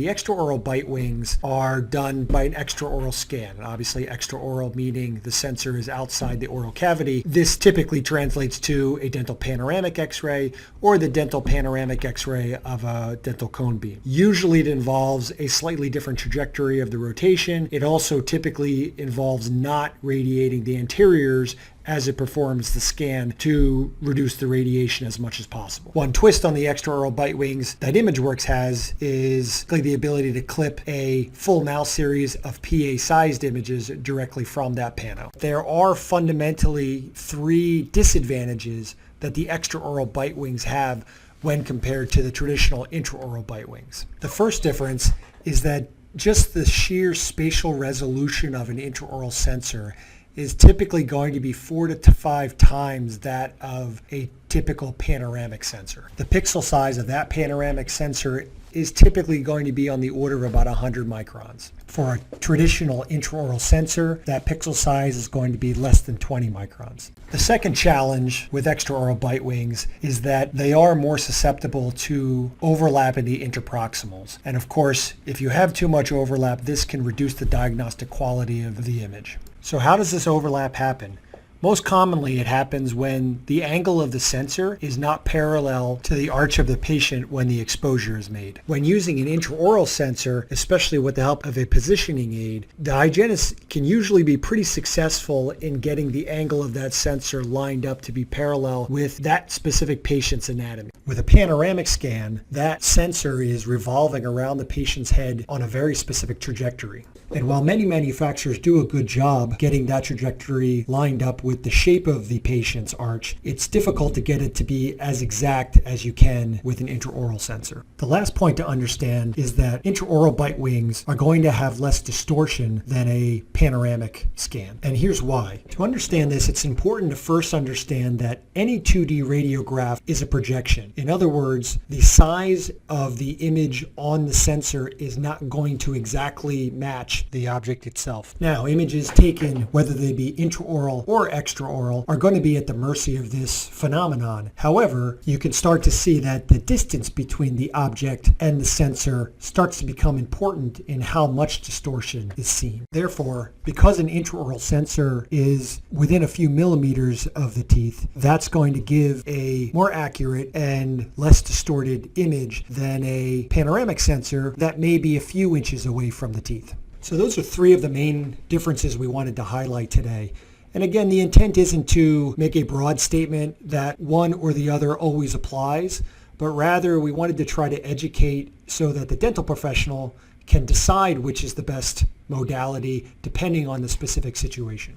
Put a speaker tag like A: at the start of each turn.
A: The extraoral bite wings are done by an extraoral scan. And obviously extraoral meaning the sensor is outside the oral cavity. This typically translates to a dental panoramic x-ray or the dental panoramic x-ray of a dental cone beam. Usually it involves a slightly different trajectory of the rotation. It also typically involves not radiating the anteriors as it performs the scan to reduce the radiation as much as possible. One twist on the extraoral bite wings that ImageWorks has is the ability to clip a full mouse series of PA-sized images directly from that pano. There are fundamentally three disadvantages that the extraoral bite wings have when compared to the traditional intraoral bite wings. The first difference is that just the sheer spatial resolution of an intraoral sensor is typically going to be 4 to 5 times that of a typical panoramic sensor. The pixel size of that panoramic sensor is typically going to be on the order of about 100 microns. For a traditional intraoral sensor, that pixel size is going to be less than 20 microns. The second challenge with extraoral bite wings is that they are more susceptible to overlap in the interproximals. And of course, if you have too much overlap, this can reduce the diagnostic quality of the image. So how does this overlap happen? Most commonly, it happens when the angle of the sensor is not parallel to the arch of the patient when the exposure is made. When using an intraoral sensor, especially with the help of a positioning aid, the hygienist can usually be pretty successful in getting the angle of that sensor lined up to be parallel with that specific patient's anatomy. With a panoramic scan, that sensor is revolving around the patient's head on a very specific trajectory. And while many manufacturers do a good job getting that trajectory lined up with the shape of the patient's arch, it's difficult to get it to be as exact as you can with an intraoral sensor. The last point to understand is that intraoral bite wings are going to have less distortion than a panoramic scan. And here's why. To understand this, it's important to first understand that any 2D radiograph is a projection. In other words, the size of the image on the sensor is not going to exactly match the object itself. Now, images taken, whether they be intraoral or extraoral, are going to be at the mercy of this phenomenon. However, you can start to see that the distance between the object and the sensor starts to become important in how much distortion is seen. Therefore, because an intraoral sensor is within a few millimeters of the teeth, that's going to give a more accurate and less distorted image than a panoramic sensor that may be a few inches away from the teeth. So those are three of the main differences we wanted to highlight today. And again, the intent isn't to make a broad statement that one or the other always applies, but rather we wanted to try to educate so that the dental professional can decide which is the best modality depending on the specific situation.